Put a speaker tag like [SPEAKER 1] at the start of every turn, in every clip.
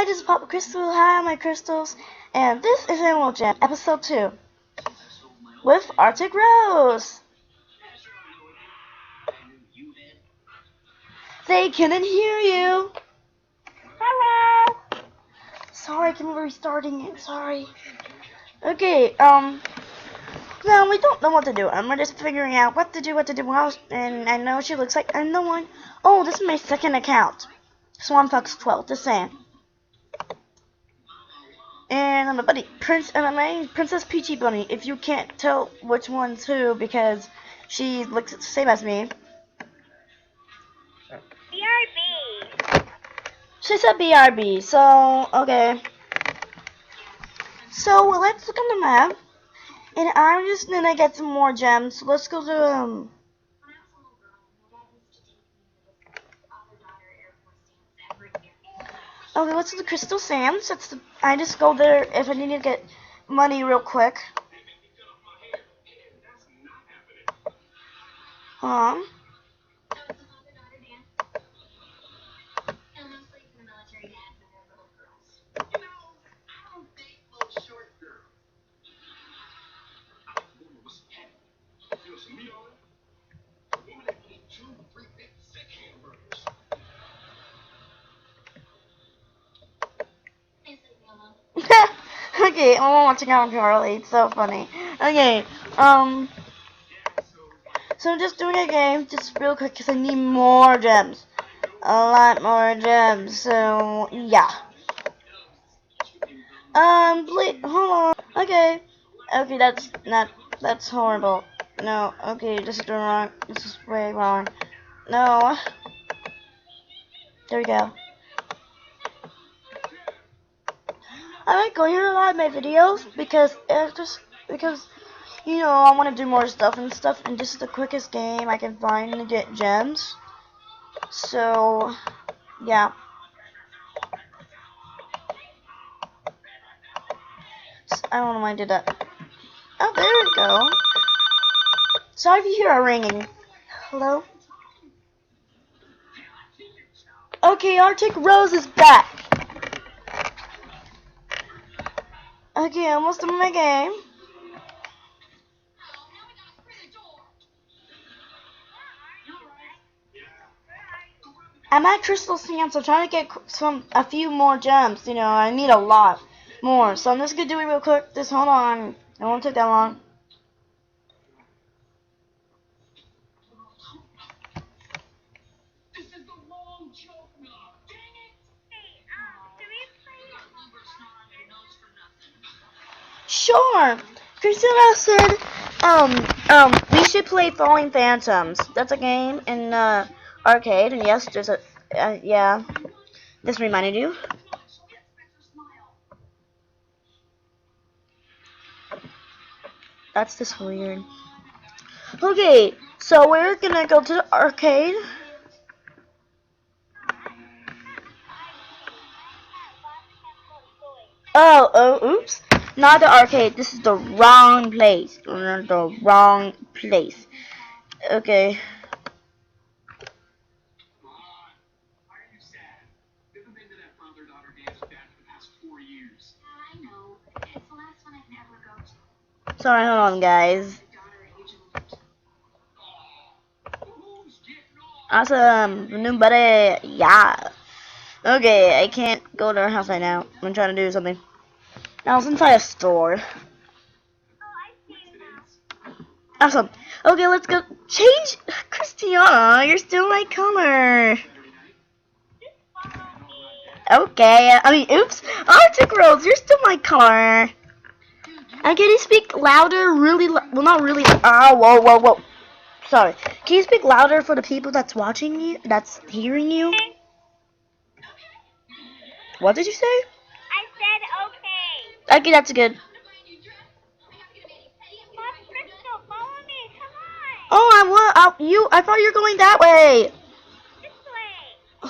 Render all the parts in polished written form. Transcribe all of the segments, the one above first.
[SPEAKER 1] Hi, this is Papa Crystal. Hi, my crystals. And this is Animal Jam, episode 2. With Arctic Rose. They couldn't hear you. Hello. Sorry, I can restarting it. Sorry. Okay, now we don't know what to do. We're just figuring out what to do. And I know she looks like I'm the one. Oh, this is my second account. SwanFox12, just saying. And I'm a buddy, Princess Peachy Bunny. If you can't tell which one's who, because she looks the same as me.
[SPEAKER 2] BRB.
[SPEAKER 1] She said BRB. So okay. So let's look on the map, and I'm just gonna get some more gems. So let's go to Okay, let's do the Crystal Sands. I just go there if I need to get money real quick. Okay, I'm watching out Charlie. It's so funny. Okay, so I'm just doing a game, just real quick, because I need more gems. A lot more gems, so, yeah. Please, hold on. Okay. Okay, that's horrible. No, okay, this is wrong. This is way wrong. No. There we go. I like going here a lot in my videos because you know, I want to do more stuff, and this is the quickest game I can find to get gems. So, yeah. I don't know why I did that. Oh, there we go. Sorry if you hear a ringing. Hello? Okay, Arctic Rose is back. Okay, almost done my game. I'm at Crystal Sands, so trying to get a few more gems. You know, I need a lot more. So I'm just gonna do it real quick. Just hold on. It won't take that long. Sure. Christina said, we should play Falling Phantoms. That's a game in arcade, and yes, there's a, yeah. This reminded you. That's just weird. Okay, so we're gonna go to the arcade. Oops. Not the arcade. This is the wrong place. The wrong place. Okay. Sorry, hold on, guys. Awesome, new buddy. Yeah. Okay, I can't go to her house right now. I'm trying to do something. I was inside a store. Awesome. Okay, let's go. Change, Christiana. You're still my color. Okay. I mean, oops. Arctic Rose, you're still my color. And can you speak louder? Really? Well, not really. Oh, whoa. Sorry. Can you speak louder for the people that's watching you? That's hearing you? What did you say?
[SPEAKER 2] I said okay.
[SPEAKER 1] Okay, that's good.
[SPEAKER 2] Crystal, follow me. Come on.
[SPEAKER 1] Oh, I thought you were going that way.
[SPEAKER 2] This way. Okay, on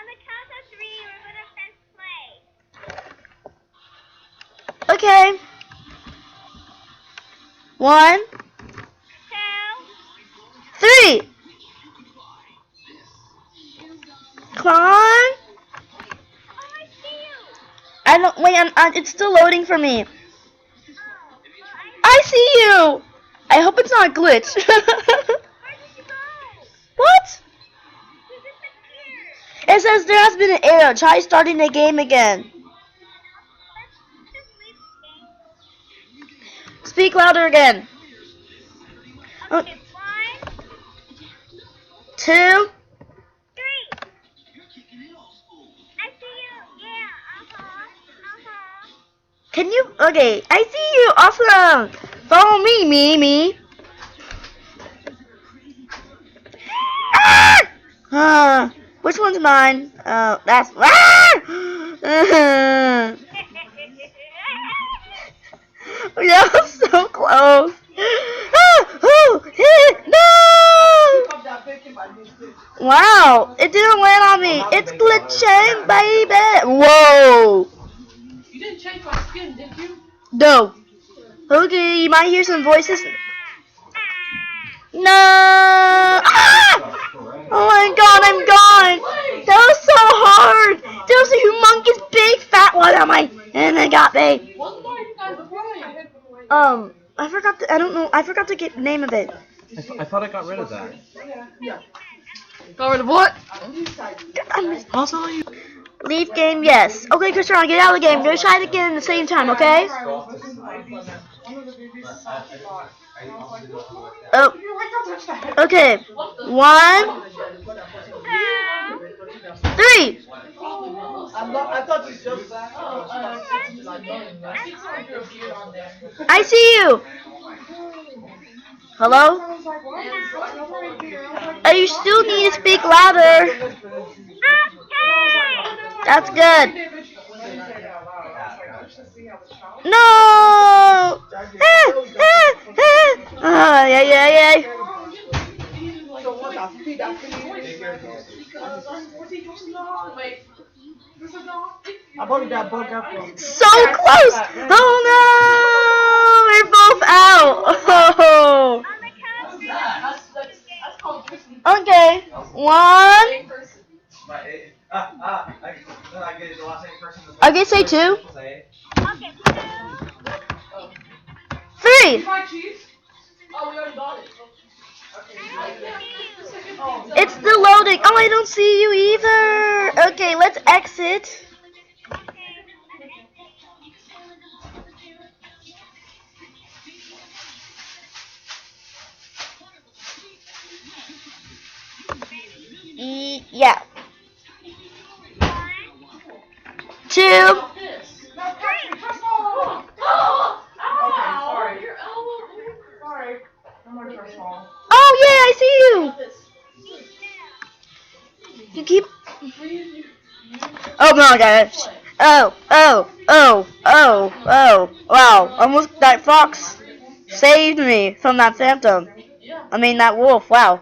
[SPEAKER 2] the count of 3, we're gonna press play.
[SPEAKER 1] Okay. 1,
[SPEAKER 2] 2,
[SPEAKER 1] 3. Come on.
[SPEAKER 2] Oh, I see you.
[SPEAKER 1] I don't wait. It's still loading for me.
[SPEAKER 2] Oh, well,
[SPEAKER 1] I see you. I hope it's not a glitch.
[SPEAKER 2] where did you go?
[SPEAKER 1] What?
[SPEAKER 2] You disappeared.
[SPEAKER 1] It says there has been an error. Try starting the game again.
[SPEAKER 2] Let's just leave the game.
[SPEAKER 1] Speak louder again. Oh,
[SPEAKER 2] Okay, 1,
[SPEAKER 1] 2.
[SPEAKER 2] 3. I see you. Yeah. Uh-huh.
[SPEAKER 1] Can you? Okay, I see you. Awesome. Follow me. Which one's mine? Oh, that's. Yeah, so close. No! Wow, it didn't land on me. It's glitching, baby. Whoa.
[SPEAKER 3] You didn't change my skin, did you?
[SPEAKER 1] No. Okay, you might hear some voices. No! Ah! Oh my god, I'm gone! That was so hard! There was a humongous big fat one on my and I got me. I forgot I don't know, I forgot to get the name of it.
[SPEAKER 4] I thought I got rid of that.
[SPEAKER 3] Got rid of what?
[SPEAKER 1] Also, leave game, yes. Okay, Christian, get out of the game. Go try it again at the same time, okay? Oh. Okay. 1, 3. I see you. Hello? You still need to speak louder. That's good. No! Yeah. So close! Oh no! We're both out! Oh.
[SPEAKER 2] On the count of 3, let's leave the game.
[SPEAKER 1] Okay. 1. I can say 2.
[SPEAKER 2] Okay, 2.
[SPEAKER 1] 3.
[SPEAKER 3] Oh, we already got it.
[SPEAKER 2] I don't see you.
[SPEAKER 1] It's still loading. Oh, I don't see you either. Okay, let's exit. Yeah. 2. Oh yeah, I see you. You keep. Oh my gosh. Oh. Wow. Almost that fox saved me from that phantom. I mean that wolf. Wow.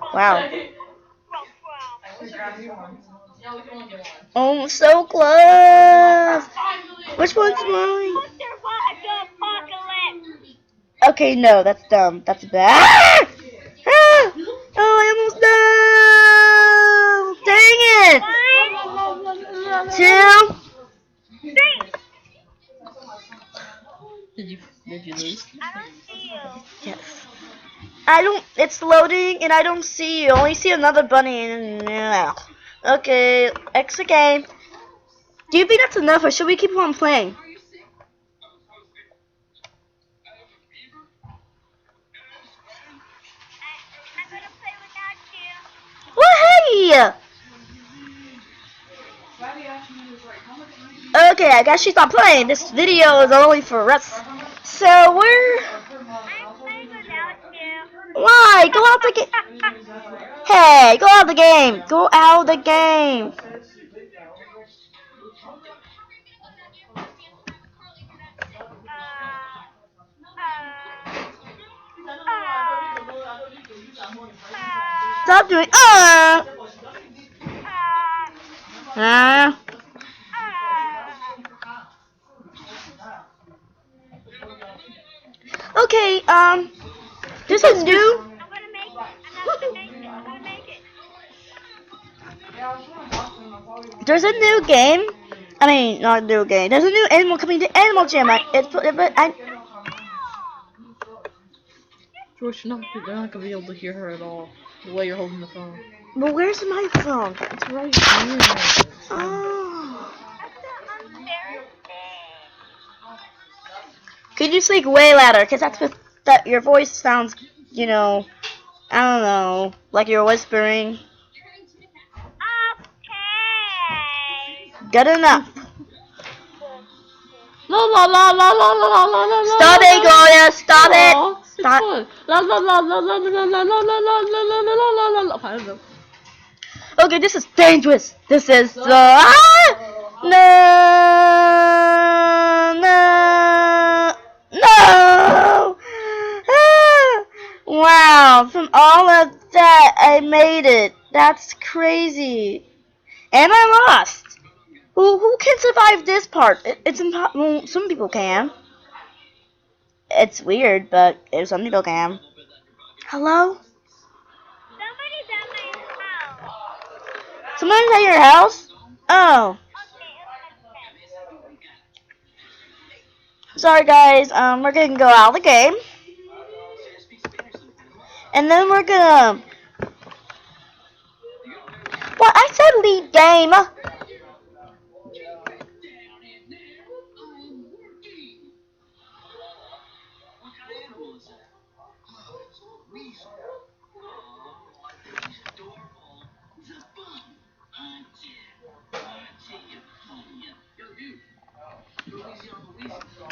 [SPEAKER 1] Oh, so close. Which one's mine? Okay, no, that's dumb. That's bad. Ah! Oh, I almost died. Dang it. 2.
[SPEAKER 3] 3. Did you lose?
[SPEAKER 2] I don't see you.
[SPEAKER 1] Yes. I don't. It's loading, and I don't see you. I only see another bunny. And okay, exit game. Do you think that's enough, or should we keep on playing?
[SPEAKER 2] I'm gonna play without you.
[SPEAKER 1] Well, hey. Okay, I guess she's not playing. This video is only for us. So we're.
[SPEAKER 2] I'm playing without you.
[SPEAKER 1] Why? Go out the game. Hey, go out the game. Go out the game. Stop doing. Okay. There's a new.
[SPEAKER 2] I'm gonna make it. I'm gonna make it.
[SPEAKER 1] There's a new game. I mean, not new game. There's a new animal coming to Animal Jam.
[SPEAKER 3] George, they're not gonna be able to hear her at all. The way you're holding the phone.
[SPEAKER 1] But where's my phone?
[SPEAKER 3] It's right here.
[SPEAKER 1] Oh.
[SPEAKER 2] That's so embarrassing.
[SPEAKER 1] Could you speak way louder? Cause that's what that your voice sounds. You know, I don't know, like you're whispering.
[SPEAKER 2] Okay.
[SPEAKER 1] Good enough.
[SPEAKER 3] La la la la la la la la la.
[SPEAKER 1] Stop it, Gloria. Stop it.
[SPEAKER 3] It's
[SPEAKER 1] Stop.
[SPEAKER 3] fun. La la la la la la la la la la la la la la la la. I don't know.
[SPEAKER 1] Okay, this is dangerous. This is the no. Ah! Wow, from all of that, I made it. That's crazy. And I lost. Who can survive this part? It's impossible. Well, some people can. It's weird, but some people can. Hello?
[SPEAKER 2] Somebody's at my house.
[SPEAKER 1] Someone's at your house? Oh.
[SPEAKER 2] Okay, it was
[SPEAKER 1] Sorry guys, we're gonna go out of the game. And then we're gonna... Well, I said lead game.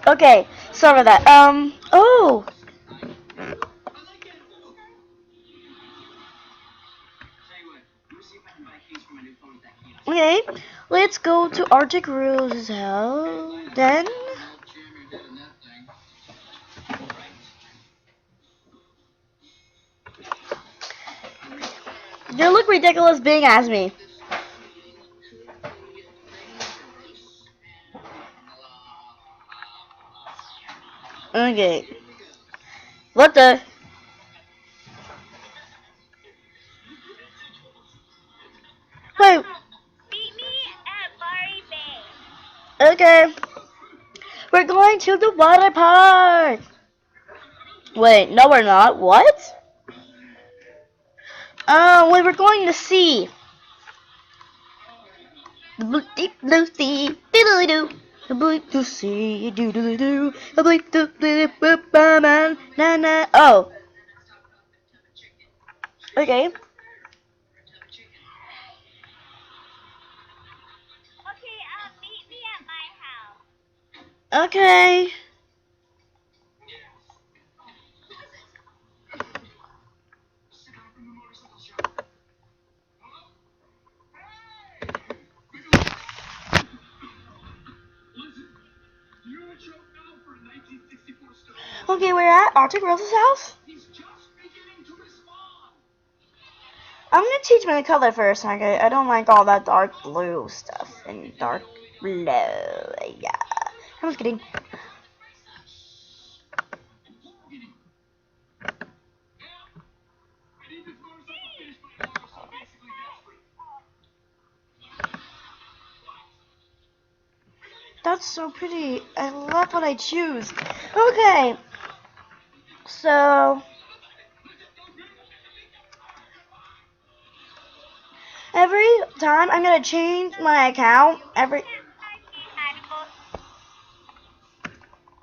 [SPEAKER 1] Okay, sorry about that. Oh. Okay, let's go to Arctic Rose's house. Then... You look ridiculous being as me. Okay. What the? Wait.
[SPEAKER 2] Meet me at Bari Bay.
[SPEAKER 1] Okay. We're going to the water park. Wait, no we're not. What? Oh, we were going to sea. The blue deep blue sea, diddly doo. The blue to sea, doodly doo. The blue to blue man, na na. Oh. Okay.
[SPEAKER 2] Okay, meet me at my house.
[SPEAKER 1] Okay. Okay, we're at Arctic Rose's house. I'm gonna teach my color first. Okay, I don't like all that dark blue stuff and dark blue. Yeah, I'm just kidding. That's so pretty. I love what I choose. Okay, so every time I'm gonna change my account.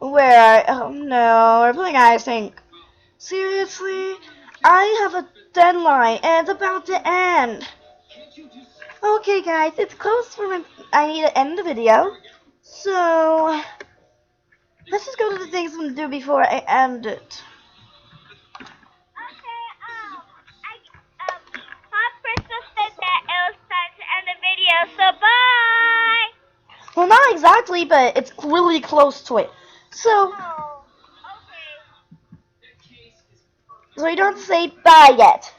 [SPEAKER 1] Oh no, we're playing I think. Seriously, I have a deadline and it's about to end. Okay, guys, it's close for my. I need to end the video. So let's just go to the things I'm gonna do before I end it.
[SPEAKER 2] Okay, Pop Crystal said that it was time to end the video, so bye!
[SPEAKER 1] Well, not exactly, but it's really close to it. So,
[SPEAKER 2] Oh, okay.
[SPEAKER 1] so you don't say bye yet.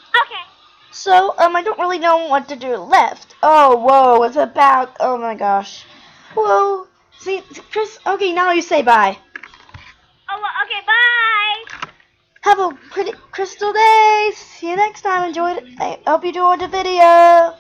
[SPEAKER 2] Okay.
[SPEAKER 1] So, I don't really know what to do left. Oh, whoa, it's about, oh my gosh. Whoa, see, Chris, okay, now you say bye.
[SPEAKER 2] Oh, well, okay, bye!
[SPEAKER 1] Have a pretty crystal day. See you next time. Enjoy it. I hope you enjoyed the video.